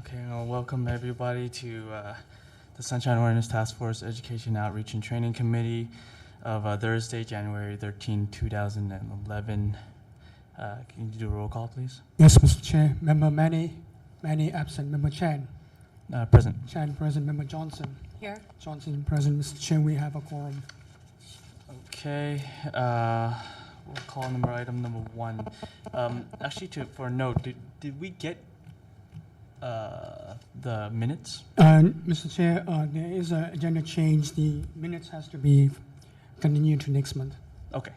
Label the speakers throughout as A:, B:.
A: Okay, well, welcome everybody to the Sunshine Ordinance Task Force Education Outreach and Training Committee of Thursday, January 13, 2011. Can you do a roll call, please?
B: Yes, Mr. Chair. Member Manny absent. Member Chan.
A: Present.
B: Chan present. Member Johnson.
C: Here.
B: Johnson present. Mr. Chair, we have a quorum.
A: Okay, we'll call item number 1. Actually, for a note, did we get the minutes?
B: Mr. Chair, there is an agenda change. The minutes has to be continued to next month.
A: Okay.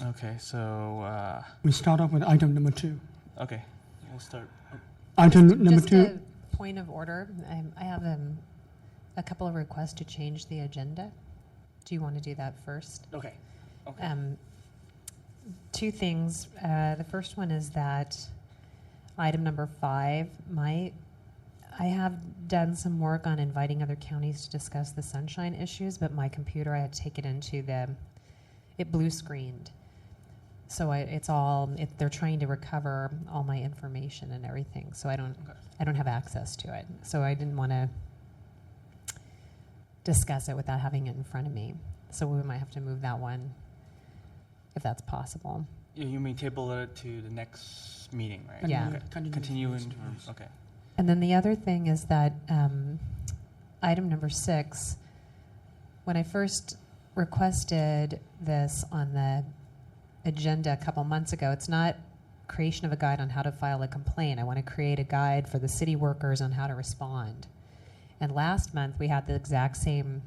A: Okay, so
B: We start off with item number 2.
A: okay, we'll start.
B: Item number
C: Just
B: 2.
C: a point of order. I have a couple of requests to change the agenda. Do you want to do that first?
A: Okay. Okay.
C: Two things. The first one is that item number 5, I have done some work on inviting other counties to discuss the sunshine issues, but my computer, I had to take it into it blue screened. So they're trying to recover all my information and everything. So I don't have access to it. So I didn't want to discuss it without having it in front of me. So we might have to move that one, if that's possible.
A: You may table it to the next meeting, right?
C: Yeah.
A: Okay. Continue into, okay.
C: And then the other thing is that item number 6, when I first requested this on the agenda a couple months ago, it's not creation of a guide on how to file a complaint. I want to create a guide for the city workers on how to respond. And last month we had the exact same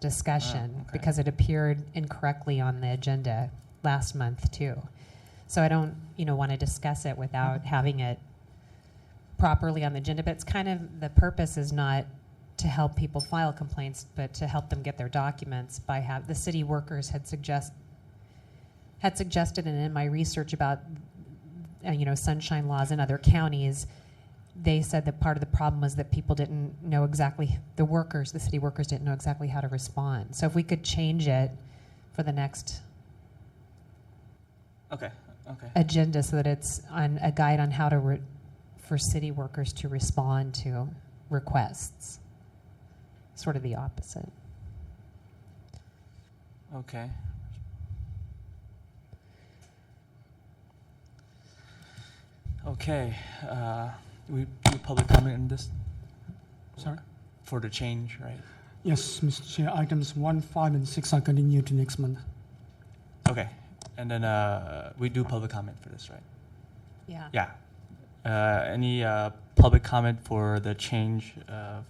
C: discussion because it appeared incorrectly on the agenda last month too. So I don't, want to discuss it without having it properly on the agenda. But it's kind of, the purpose is not to help people file complaints, but to help them get their documents by the city workers had suggested, and in my research about, sunshine laws in other counties, they said that part of the problem was that people didn't know exactly, the city workers didn't know exactly how to respond. So if we could change it for the next agenda so that it's on a guide on how to, for city workers to respond to requests. Sort of the opposite.
A: Okay. Okay. We do public comment on this?
B: Sorry?
A: For the change, right?
B: Yes, Mr. Chair. Items 1, 5, and 6 are continued to next month.
A: Okay. And then we do public comment for this, right?
C: Yeah.
A: Yeah. Any public comment for the change of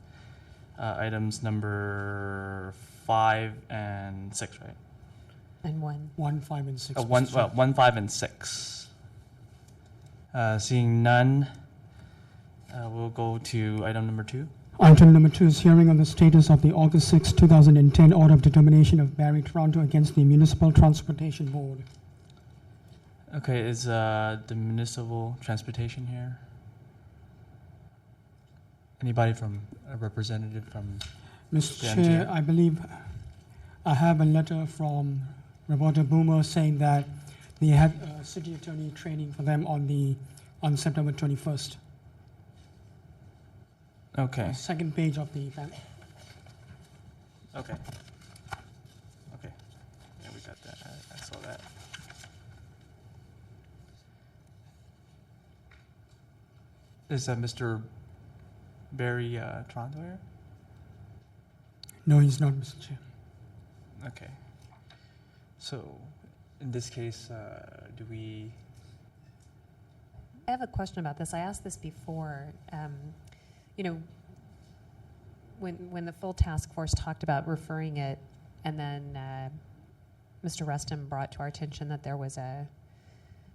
A: items number 5 and 6, right?
C: And 1.
B: 1, 5, and 6.
A: 1, 5, and 6. Seeing none, we'll go to item number 2.
B: Item number 2 is hearing on the status of the August 6, 2010 order of determination of Barrie, Toronto against the Municipal Transportation Board.
A: Okay, is the municipal transportation here? Anybody from a representative from
B: Mr.
A: the
B: Chair,
A: MTA?
B: I believe I have a letter from Reporter Boomer saying that they had city attorney training for them on September 21st.
A: Okay.
B: Second page of the event.
A: Okay. Okay. Yeah, we got that. I saw that. Is Mr. Barry Toronto here?
B: No, he's not, Mr. Chair.
A: Okay. So, in this case, do we?
C: I have a question about this. I asked this before. When the full task force talked about referring it, and then Mr. Rustin brought to our attention that there was that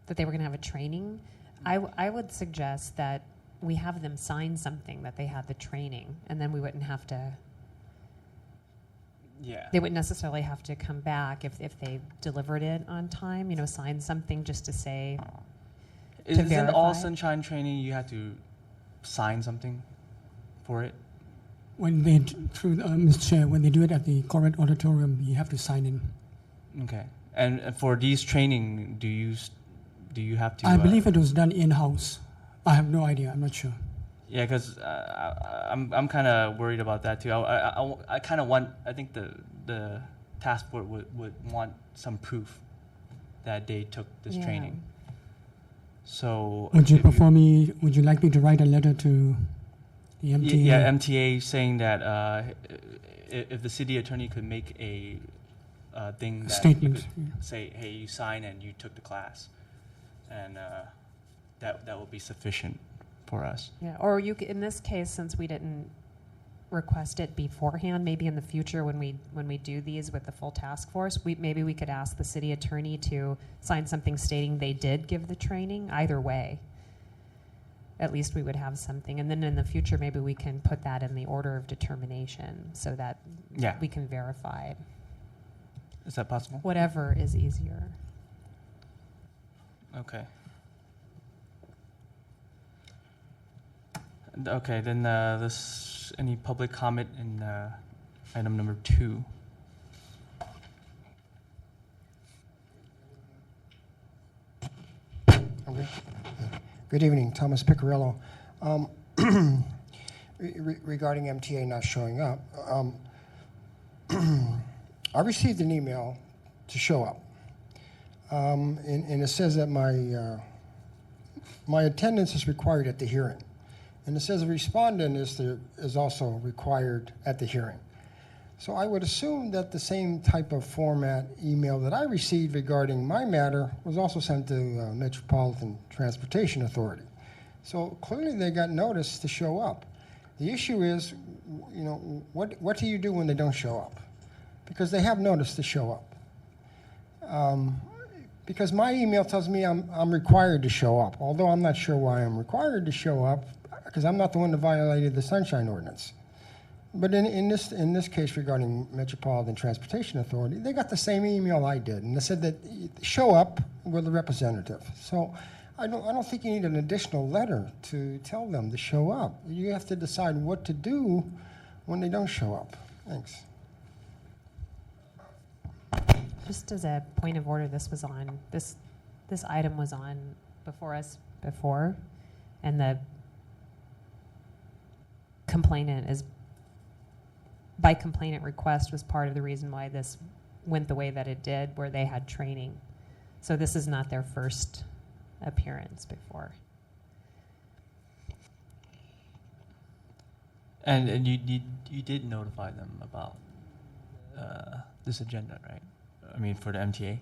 C: they were going to have a training. I would suggest that we have them sign something that they had the training, and then we wouldn't have to.
A: Yeah.
C: They wouldn't necessarily have to come back if they delivered it on time. Sign something just to say.
A: Isn't all
C: verify?
A: sunshine training you have to sign something for it?
B: When they, Mr. Chair, when they do it at the corporate auditorium, you have to sign in.
A: Okay. And for these training, do you have to?
B: I believe it was done in-house. I have no idea. I'm not sure.
A: Yeah, because I'm kind of worried about that too. I kind of want. I think the task force would want some proof that they took this
C: Yeah.
A: training. So
B: Would you
A: if
B: would you like me to write a letter to the MTA?
A: Yeah, MTA saying that if the city attorney could make a thing that
B: Statement.
A: you could say, hey, you signed and you took the class, and that will be sufficient for us.
C: Yeah, or in this case, since we didn't request it beforehand, maybe in the future when we do these with the full task force, maybe we could ask the city attorney to sign something stating they did give the training. Either way, at least we would have something, and then in the future maybe we can put that in the order of determination so that we can verify it.
A: Is that possible?
C: Whatever is easier.
A: Okay. Okay, then any public comment in item number 2?
D: Okay. Good evening, Thomas Piccirillo. Regarding MTA not showing up, I received an email to show up, and it says that my attendance is required at the hearing. And it says a respondent is also required at the hearing. So I would assume that the same type of format email that I received regarding my matter was also sent to Metropolitan Transportation Authority. So clearly they got notice to show up. The issue is, you know, what do you do when they don't show up? Because they have notice to show up. Because my email tells me I'm required to show up, although I'm not sure why I'm required to show up, because I'm not the one that violated the Sunshine Ordinance. But in this case regarding Metropolitan Transportation Authority, they got the same email I did, and they said that show up with a representative. So I don't think you need an additional letter to tell them to show up. You have to decide what to do when they don't show up. Thanks.
C: Just as a point of order, this item was on before us before, and the complainant by complainant request was part of the reason why this went the way that it did, where they had training. So this is not their first appearance before.
A: And you did notify them about this agenda, right? I mean, for the MTA?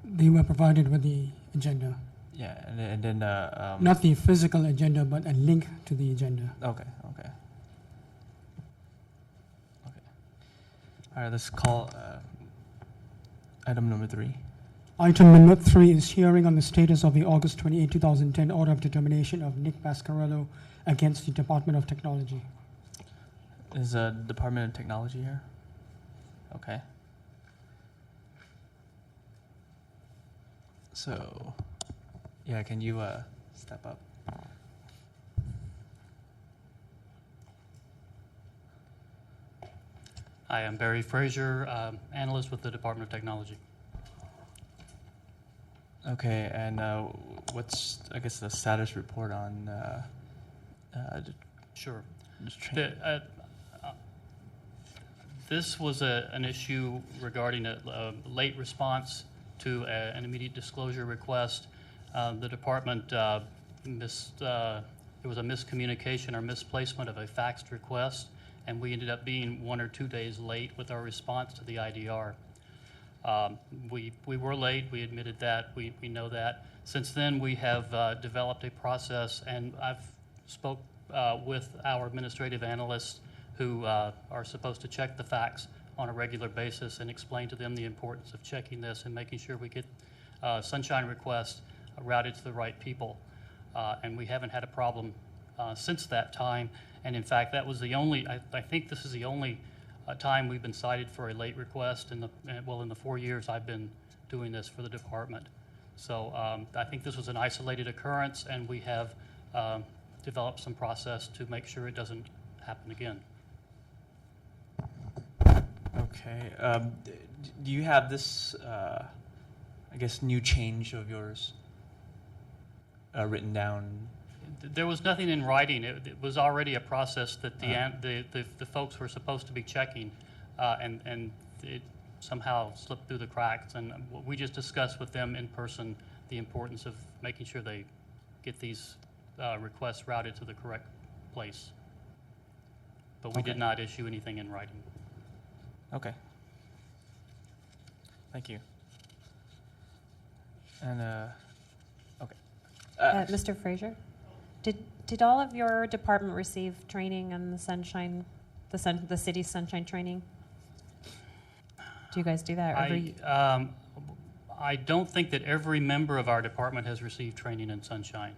B: They were provided with the agenda.
A: Yeah, and then...
B: Not the physical agenda, but a link to the agenda.
A: Okay. All right, let's call item number 3.
B: Item number 3 is hearing on the status of the August 28, 2010 order of determination of Nick Pascarello against the Department of Technology.
A: Is Department of Technology here? Okay. So, yeah, can you step up?
E: I am Barry Frazier, analyst with the Department of Technology.
A: Okay, and what's, I guess, the status report on
E: Sure.
A: this training?
E: This was an issue regarding a late response to an immediate disclosure request. The department there was a miscommunication or misplacement of a faxed request, and we ended up being 1 or 2 days late with our response to the IDR. We were late. We admitted that. We know that. Since then, we have developed a process, and I've spoke with our administrative analysts who are supposed to check the facts on a regular basis and explain to them the importance of checking this and making sure we get sunshine requests routed to the right people. And we haven't had a problem since that time. And in fact, that was the only, I think this is the only time we've been cited for a late request in the 4 years I've been doing this for the department. So I think this was an isolated occurrence, and we have developed some process to make sure it doesn't happen again.
A: Okay. Do you have this, I guess, new change of yours written down?
E: There was nothing in writing. It was already a process that the folks were supposed to be checking, and it somehow slipped through the cracks. And we just discussed with them in person the importance of making sure they get these requests routed to the correct place. But we did not issue anything in writing.
A: Okay. Thank you. And, okay.
C: Mr. Fraser, did all of your department receive training on the sunshine, the city's sunshine training? Do you guys do that every?
E: I don't think that every member of our department has received training in sunshine.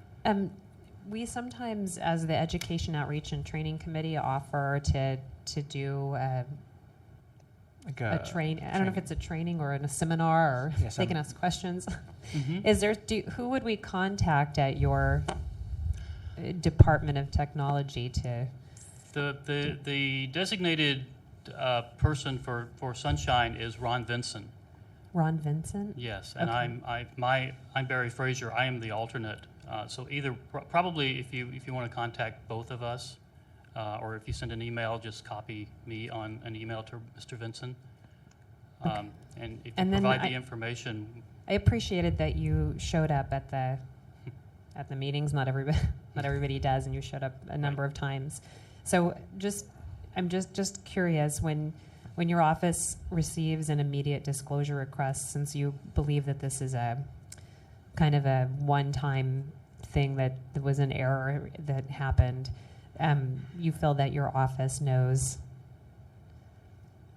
C: We sometimes, as the Education Outreach and Training Committee, offer to do
A: Like
C: a train. I don't know if it's a training or in a seminar, or they can ask questions.
E: Mm-hmm.
C: Is there? Who would we contact at your Department of Technology to?
E: The designated person for sunshine is Ron Vinson.
C: Ron Vincent?
E: Yes, and
C: Okay.
E: I'm Barry Fraser. I am the alternate. So either probably if you want to contact both of us, or if you send an email, just copy me on an email to Mr. Vinson.
C: Okay.
E: And if you
C: And then
E: provide the information,
C: I appreciated that you showed up at the meetings. Not everybody does, and you showed up a number of times. So I'm just curious, when your office receives an immediate disclosure request, since you believe that this is a kind of a one-time thing, that there was an error that happened, you feel that your office knows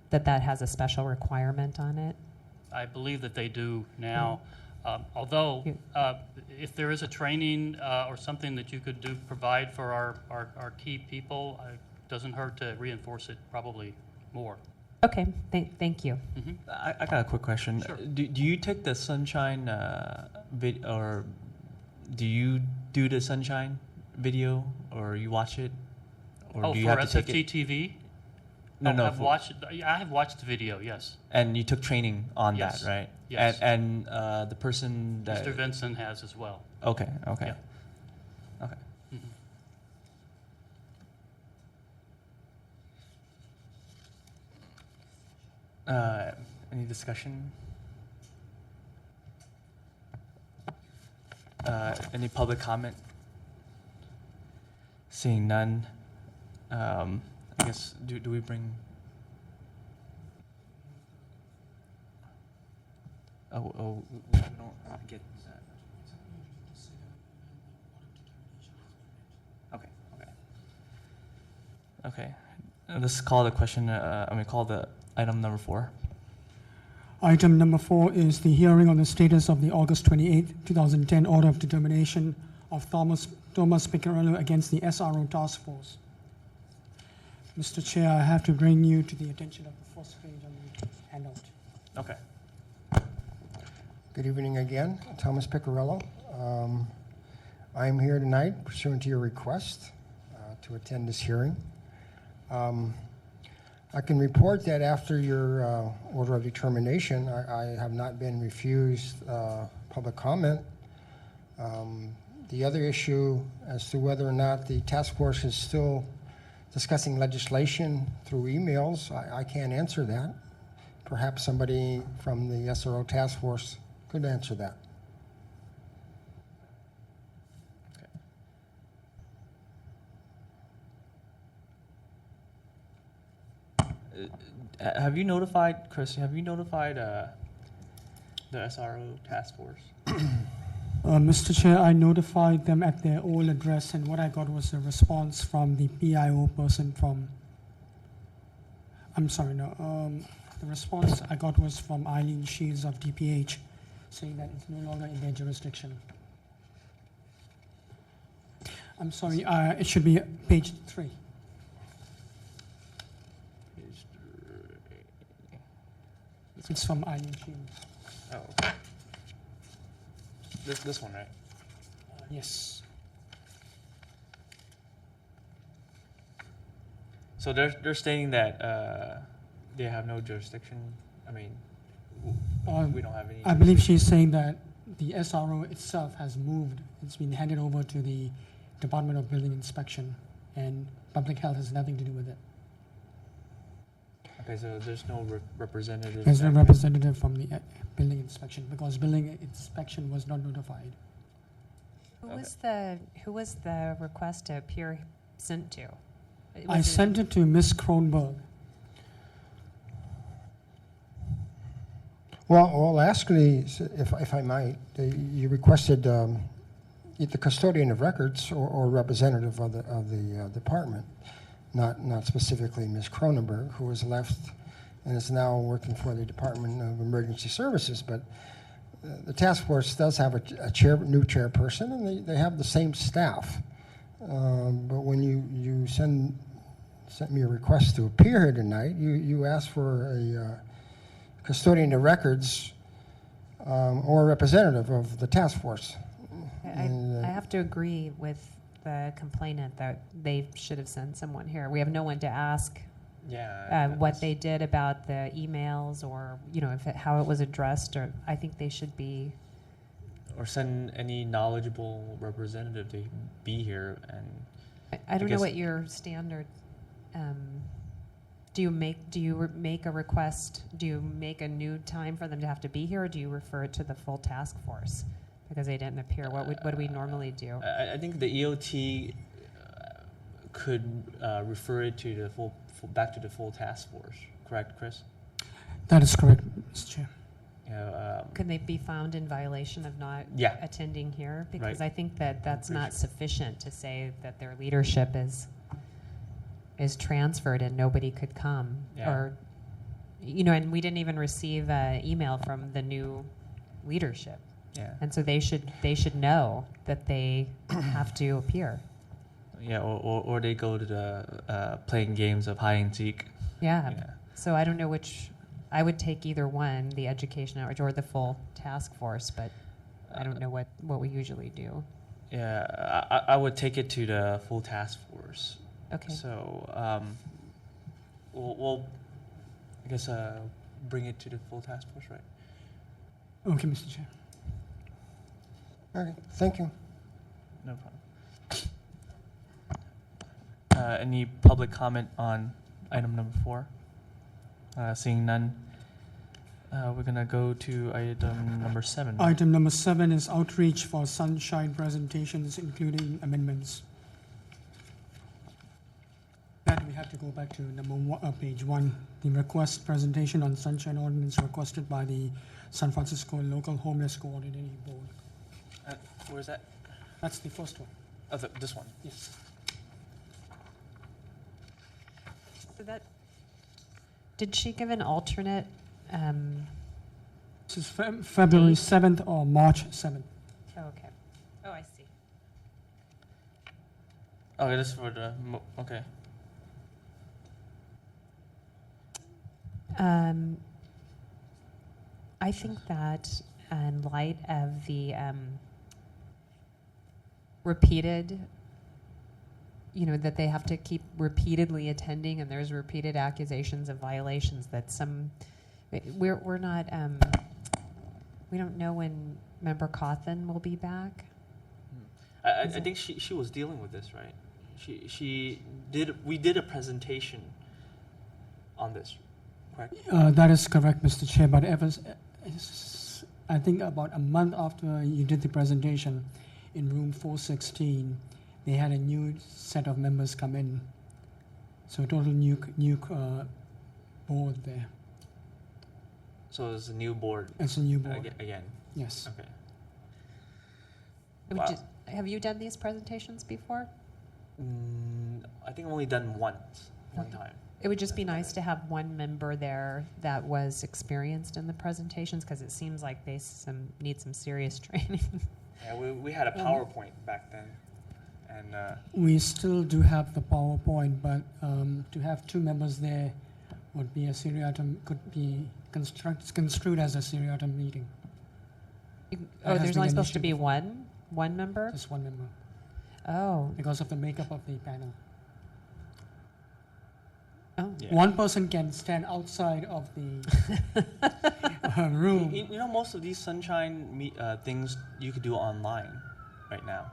C: that has a special requirement on it?
E: I believe that they do now. Although, if there is a training or something that you could provide for our key people, it doesn't hurt to reinforce it probably more.
C: Okay, thank you.
E: Mm-hmm.
A: I got a quick question.
E: Sure.
A: Do you take the sunshine or do you do the sunshine video, or you watch it, or do you
E: for
A: have to take
E: SFG
A: it?
E: TV?
A: No, no.
E: I have watched the video, yes.
A: And you took training on
E: Yes.
A: that, right?
E: Yes.
A: And the person that.
E: Mr. Vinson has as well.
A: Okay. Okay.
E: Yeah.
A: Okay.
E: Mm-hmm.
A: Any discussion? Any public comment? Seeing none, I guess, do we bring? Oh, we don't get that. Okay. Let's call the question. Call the item number 4.
B: Item number 4 is the hearing on the status of the August 28, 2010 order of determination of Thomas Piccarello against the SRO task force. Mr. Chair, I have to bring you to the attention of the first page on the handout.
A: Okay.
D: Good evening again, Thomas Piccarello. I am here tonight pursuant to your request to attend this hearing. I can report that after your order of determination, I have not been refused public comment. The other issue as to whether or not the task force is still discussing legislation through emails, I can't answer that. Perhaps somebody from the SRO task force could answer that.
A: Have you notified, Chris, the SRO task force?
B: Mr. Chair, I notified them at their old address, and what I got was a response from the PIO person from, the response I got was from Eileen Shields of DPH, saying that it's no longer in their jurisdiction. I'm sorry, it should be page 3. It's from Eileen Shields.
A: Oh, okay. This one, right?
B: Yes.
A: So they're stating that they have no jurisdiction. I mean, we don't have any.
B: I believe she's saying that the SRO itself has moved. It's been handed over to the Department of Building Inspection, and public health has nothing to do with it.
A: Okay, so there's no representative.
B: There's no
A: back there?
B: representative from the building inspection because building inspection was not notified.
C: Who was the request to appear sent to?
B: I sent it to Ms. Kronberg.
D: Well, actually, if I might, you requested the custodian of records or representative of the department, not specifically Ms. Cronenberg, who has left and is now working for the Department of Emergency Services. But the task force does have a new chairperson, and they have the same staff. But when you sent me a request to appear here tonight, you asked for a custodian of records or a representative of the task force.
C: I have to agree with the complainant that they should have sent someone here. We have no one to ask what they did about the emails, or how it was addressed. Or I think they should be.
A: Or send any knowledgeable representative to be here. And
C: I don't know
A: guess-
C: what your standard. Do you make a request? Do you make a new time for them to have to be here, or do you refer it to the full task force because they didn't appear? What do we normally do?
A: I think the EOT could refer it to the back to the full task force. Correct, Chris?
B: That is correct, Mr. Chair.
C: Can they be found in violation of not
A: Yeah.
C: attending here? Because
A: Right.
C: I think that's
A: Pretty
C: not
A: sure.
C: sufficient to say that their leadership is transferred and nobody could come.
A: Yeah.
C: Or, and we didn't even receive an email from the new leadership.
A: Yeah.
C: And so they should know that they have to appear.
A: Yeah, or they go to the playing games of hide and seek.
C: Yeah.
A: Yeah.
C: So I don't know which. I would take either one, the education outreach or the full task force, but I don't know what we usually do.
A: Yeah, I would take it to the full task force.
C: Okay.
A: So we'll I guess bring it to the full task force, right?
B: Okay, Mr. Chair.
D: Okay, thank you.
A: No problem. Any public comment on item number 4? Seeing none, we're gonna go to item number 7.
B: Item number 7 is outreach for sunshine presentations, including amendments. That we have to go back to page 1. The request presentation on sunshine ordinance requested by the San Francisco Local Homeless Coordinating Board.
A: Where's that?
B: That's the first one.
A: Oh, this one.
B: Yes.
C: So did she give an alternate?
B: This is February 7th or March 7th.
C: Oh, okay. Oh, I see.
A: Okay, this is for the okay.
C: I think that in light of the repeated, that they have to keep repeatedly attending, and there's repeated accusations of violations that we're not, we don't know when Member Cawthon will be back.
A: I think she was dealing with this, right? We did a presentation on this, correct?
B: That is correct, Mr. Chair, but I think about a month after you did the presentation in room 416, they had a new set of members come in. So total new board there.
A: So it's a new board
B: It's a new board.
A: again.
B: Yes.
A: Okay.
C: Wow. Have you done these presentations before?
A: I think I've only done one time.
C: It would just be nice to have one member there that was experienced in the presentations, because it seems like they need some serious training.
A: Yeah, we had a PowerPoint back then, and
B: We still do have the PowerPoint, but to have 2 members there would be a seriatim, could be construed as a seriatim meeting.
C: Oh,
B: has
C: there's
B: been
C: only
B: an
C: supposed to
B: issue
C: be
B: before.
C: one member?
B: Just 1 member,
C: Oh.
B: because of the makeup of the panel.
C: Oh.
A: yeah.
B: 1 person can stand outside of the room.
A: You know, most of these sunshine things you could do online right now,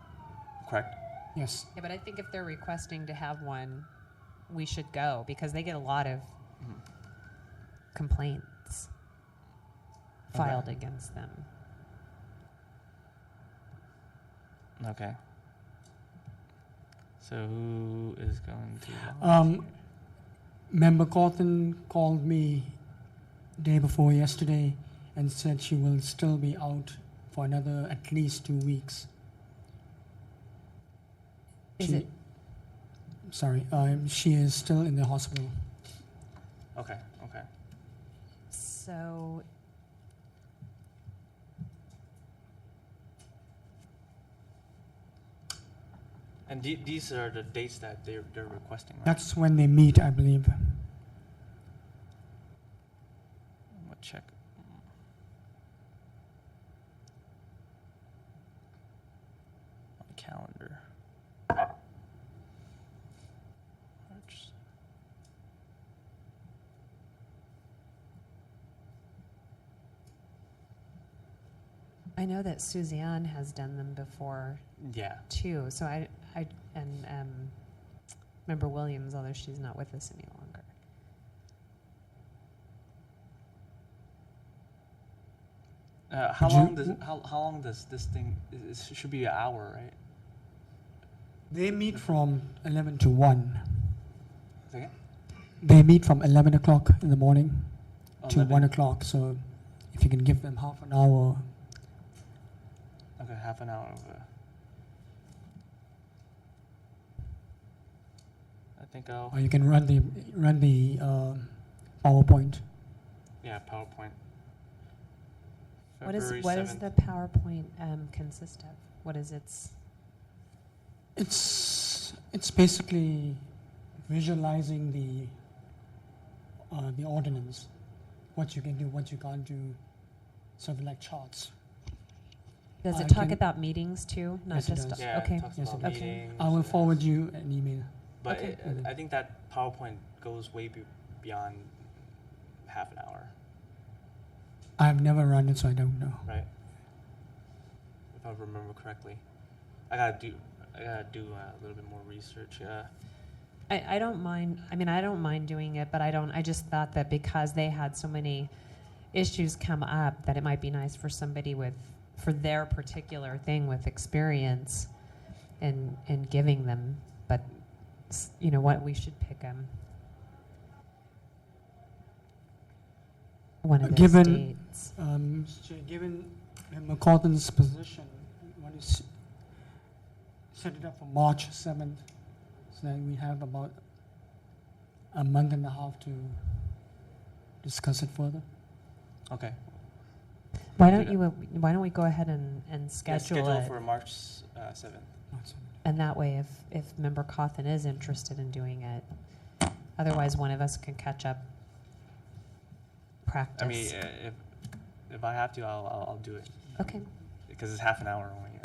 A: correct?
B: Yes.
C: Yeah, but I think if they're requesting to have one, we should go because they get a lot of complaints filed against them.
A: Okay. So who is going to?
B: Member Cawthon called me day before yesterday and said she will still be out for another at least 2 weeks.
C: Is
B: She-
C: it?
B: Sorry, she is still in the hospital.
A: Okay. Okay.
C: So
A: And these are the dates that they're requesting, right?
B: That's when they meet, I believe.
A: I'm gonna check. On the calendar. March.
C: I know that Suzanne has done them before
A: Yeah.
C: too. So I and Member Williams, although she's not with us any longer.
A: How
B: Could you-
A: long does how long does this thing? It should be an hour, right?
B: They meet from 11 to 1.
A: Say again?
B: They meet from 11 o'clock in the morning to
A: 11.
B: 1 o'clock. So if you can give them half an hour.
A: Okay, half an hour of. I think I'll.
B: Or you can run the PowerPoint.
A: Yeah, PowerPoint.
C: What is
A: February
C: the
A: 7th.
C: PowerPoint consist of? What is its?
B: It's basically visualizing the ordinance, what you can do, what you can't do, sort of like charts.
C: Does
B: I
C: it talk
B: can-
C: about meetings too? Not
B: Yes, it
C: just
B: does.
A: Yeah,
C: okay.
A: it talks
B: Yes,
A: about
B: it
C: does.
A: meetings.
B: I will forward you an email.
A: But
C: Okay.
A: I think that PowerPoint goes way beyond half an hour,
B: I've never run it, so I don't know.
A: right? If I remember correctly, I gotta do a little bit more research.
C: I don't mind. I mean, I don't mind doing it, but I just thought that because they had so many issues come up, that it might be nice for somebody for their particular thing with experience, and giving them. But you know what? We should pick one of those
B: Given-
C: dates.
B: Mr. Chair, given McCarthan's position, I want to set it up for March 7th, so that we have about a month and a half to discuss it further.
A: Okay.
C: Why
A: do
C: don't
A: that.
C: you? Why don't we go ahead and
A: Yeah,
C: schedule it?
A: for March 7th.
B: March 7th.
C: And that way, if Member Cawthon is interested in doing it, otherwise one of us can catch up, practice.
A: I mean, if I have to, I'll do it.
C: Okay.
A: Because it's half an hour only,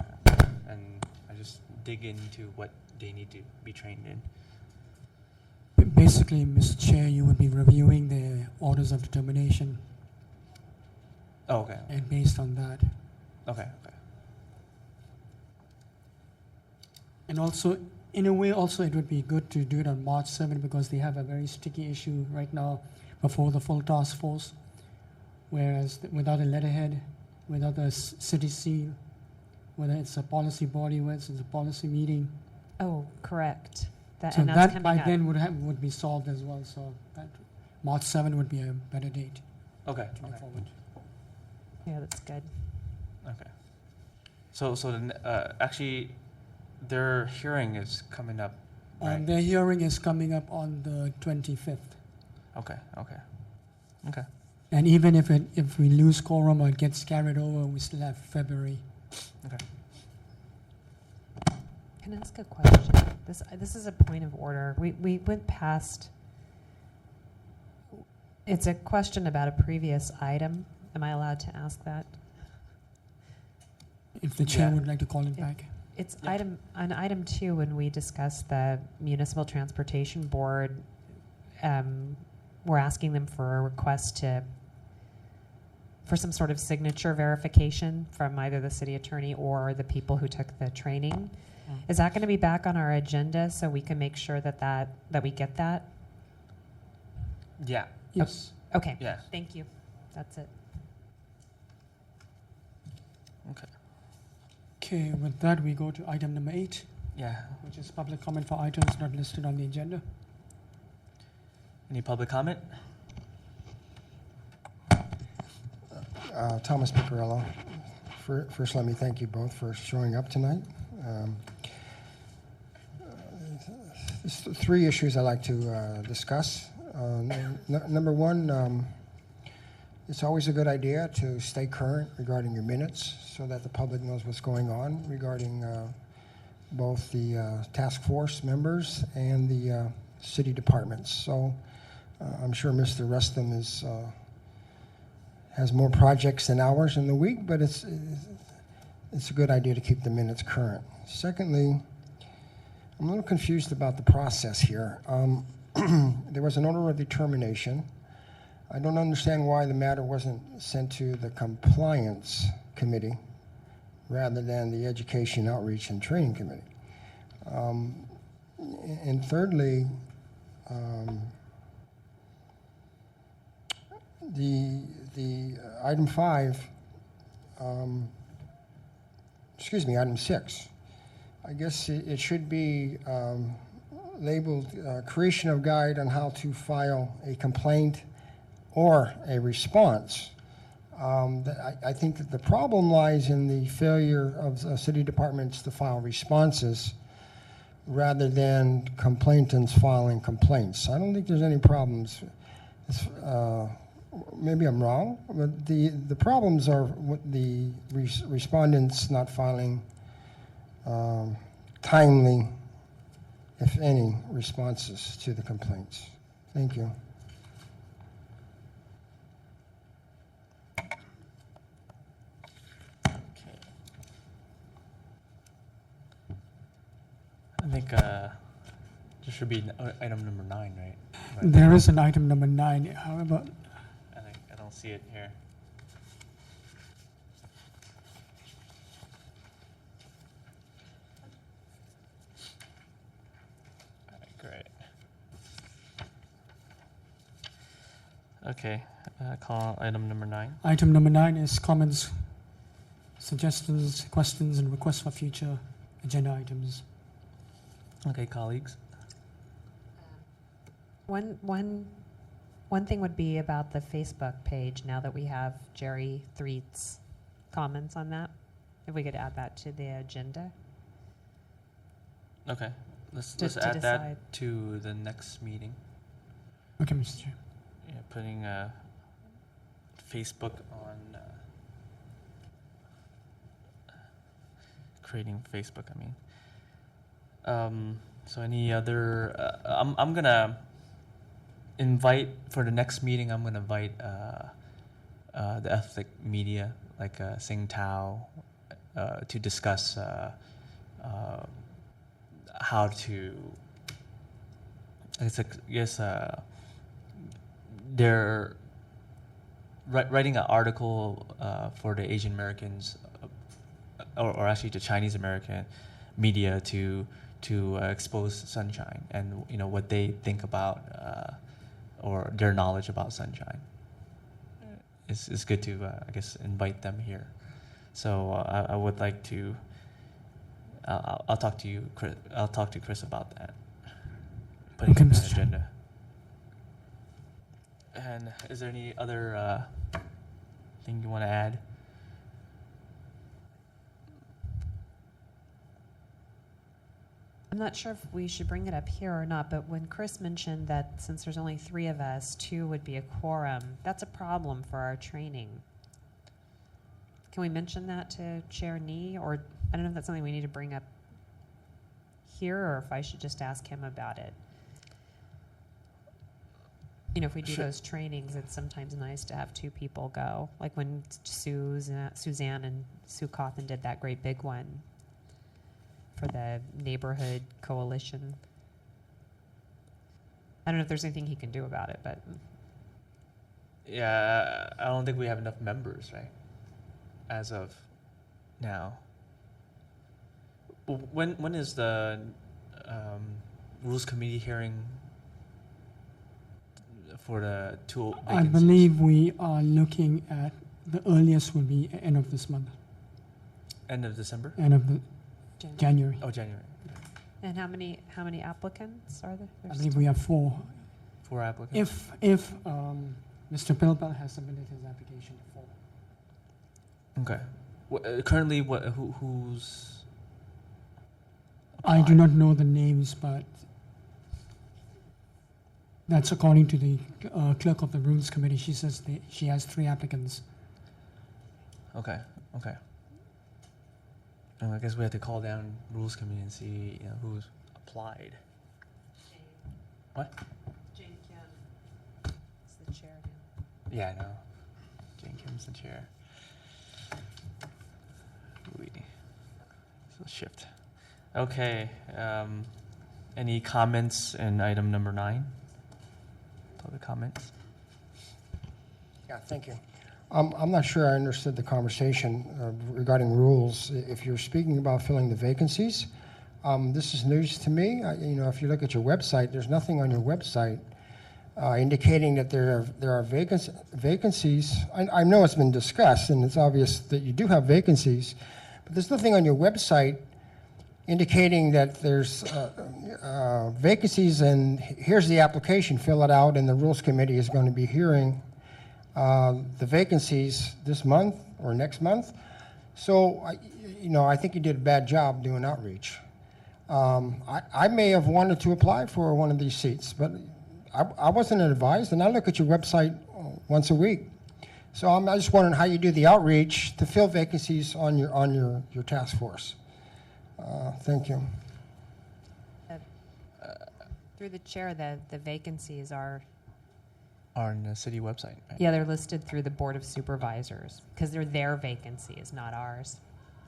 A: and I just dig into what they need to be trained in.
B: Basically, Mr. Chair, you would be reviewing the orders of determination,
A: Oh, okay.
B: and based on that.
A: Okay.
B: And also, in a way, also it would be good to do it on March 7th because they have a very sticky issue right now before the full task force. Whereas without a letterhead, without a city seal, whether it's a policy body, whether it's a policy meeting,
C: Oh, correct.
B: so
C: And that's
B: that
C: coming
B: by
C: up.
B: then would be solved as well. So that March 7th would be a better date
A: Okay.
B: to go
A: Okay.
B: forward.
C: Yeah, that's good.
A: Okay. So actually, their hearing is coming up, right?
B: Their hearing is coming up on the 25th.
A: Okay.
B: And even if we lose quorum or it gets carried over, we still have February.
C: Can I ask a question? This is a point of order. We went past. It's a question about a previous item. Am I allowed to ask that?
B: If the chair
A: Yeah.
B: would like to call it
C: Yeah.
B: back.
C: It's
A: Yeah.
C: on item 2 when we discussed the Municipal Transportation Board. We're asking them for a request for some sort of signature verification from either the city attorney or the people who took the training. Is that going to be back on our agenda so we can make sure that we get that?
A: Yeah.
B: Yes.
C: Okay.
A: Yeah.
C: Thank you. That's it.
A: Okay.
B: Okay, with that, we go to item number 8,
A: Yeah.
B: which is public comment for items not listed on the agenda.
A: Any public comment?
D: Thomas Piccarello. First, let me thank you both for showing up tonight. There's 3 issues I'd like to discuss. Number one, it's always a good idea to stay current regarding your minutes so that the public knows what's going on regarding both the task force members and the city departments. So I'm sure Mr. Rustam has more projects than hours in the week, but it's a good idea to keep the minutes current. Secondly, I'm a little confused about the process here. There was an order of determination. I don't understand why the matter wasn't sent to the compliance committee rather than the education, outreach, and training committee. And thirdly, the item 5, item 6. I guess it should be labeled creation of guide on how to file a complaint or a response. I think that the problem lies in the failure of city departments to file responses rather than complainants filing complaints. I don't think there's any problems. Maybe I'm wrong, but the problems are the respondents not filing timely, if any, responses to the complaints. Thank you.
A: Okay. I think there should be item number 9, right? But
B: There is an item number 9, however,
A: I don't see it here. All right, great. Okay, call item number 9.
B: item number 9 is comments, suggestions, questions, and requests for future agenda items.
A: Okay, colleagues.
C: One thing would be about the Facebook page, now that we have Jerry Threet's comments on that. If we could add that to the agenda.
A: Okay, let's
C: To
A: add
C: decide.
A: that to the next meeting.
B: Okay, Mr. Chair.
A: Yeah, putting Facebook on creating Facebook. I mean, so any other? I'm gonna invite for the next meeting. I'm gonna invite the ethnic media like Sing Tao to discuss how to. I guess they're writing an article for the Asian Americans, or actually the Chinese American media to expose sunshine and what they think about or their knowledge about sunshine. It's good to I guess invite them here. So I would like to. I'll talk to you, Chris. I'll talk to Chris about that. Putting
B: Okay,
A: it on the
B: Mr. Chair.
A: agenda. And is there any other thing you want to add?
C: I'm not sure if we should bring it up here or not, but when Chris mentioned that since there's only 3 of us, 2 would be a quorum, that's a problem for our training. Can we mention that to Chair Nee? Or I don't know if that's something we need to bring up here or if I should just ask him about it. If we do
A: Sure.
C: those trainings, it's sometimes nice to have 2 people go. Like when Suzanne and Sue Cawthon did that great big one for the neighborhood coalition. I don't know if there's anything he can do about it, but
A: Yeah, I don't think we have enough members, right? As of now. When is the Rules Committee hearing for the two vacancies?
B: I believe we are looking at the earliest will be end of this month,
A: End of December?
B: end of the January.
A: Oh, January.
C: And how many applicants are there?
B: I
C: There's
B: believe we have 4.
A: 4 applicants?
B: If Mr. Pilbel has submitted his application to 4.
A: Okay. Currently, who's...
B: I do not know the names, but that's according to the clerk of the Rules Committee. She says she has 3 applicants.
A: Okay, okay. I guess we have to call down Rules Committee and see who's applied. What?
C: Jane Kim is the chair now.
A: Yeah, I know. Jane Kim's the chair. So shift. Okay. Any comments in item number 9? Other comments?
D: Yeah, thank you. I'm not sure I understood the conversation regarding rules. If you're speaking about filling the vacancies, this is news to me. If you look at your website, there's nothing on your website indicating that there are vacancies. I know it's been discussed, and it's obvious that you do have vacancies, but there's nothing on your website indicating that there's vacancies, and here's the application, fill it out, and the Rules Committee is going to be hearing the vacancies this month or next month. So, I think you did a bad job doing outreach. I may have wanted to apply for one of these seats, but I wasn't advised, and I look at your website once a week. So I'm just wondering how you do the outreach to fill vacancies on your task force. Thank you.
C: Through the chair, the vacancies are,
A: On the city website, right?
C: yeah, they're listed through the Board of Supervisors because they're their vacancies, not ours.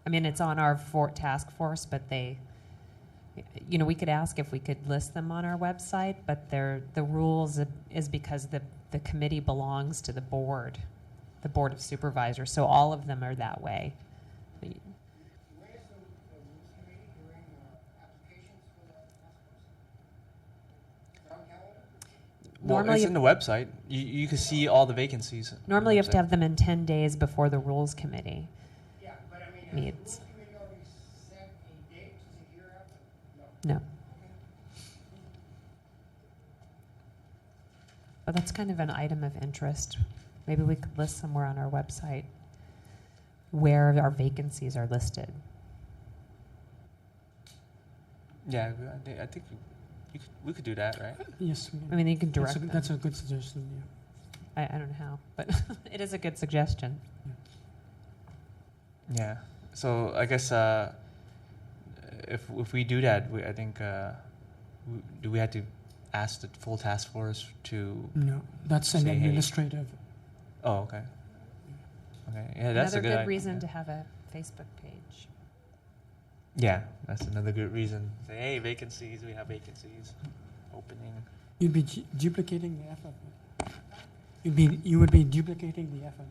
C: I mean, it's on our task force, but we could ask if we could list them on our website, but the rules is because the committee belongs to the Board of Supervisors, so all of them are that way.
A: Well,
C: Normally,
A: it's in the website. You can see all the vacancies. on the
C: normally you have to
A: website.
C: have them in 10 days before the Rules Committee
D: Yeah, but I mean,
C: meets.
D: Committee already set a date to hear out? No.
C: No. But that's kind of an item of interest. Maybe we could list somewhere on our website where our vacancies are listed.
A: Yeah, I think we could do that, right?
B: Yes.
C: I mean, you can direct them.
B: That's a good suggestion, yeah.
C: I don't know how, but it is a good suggestion.
A: Yeah. So I guess if we do that, I think do we have to ask the full task force to?
B: No, that's an
A: Say, hey.
B: administrative.
A: Oh, okay. Okay. Yeah, that's
C: Another
A: a good
C: good
A: idea.
C: reason to have a Facebook page.
A: Yeah, that's another good reason. Say, hey, vacancies. We have vacancies. Opening.
B: You'd be duplicating the effort. You would be duplicating the effort.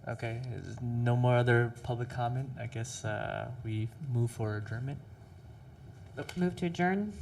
A: Okay. No more other public comment. I guess we move for adjournment.
C: Move to adjourn.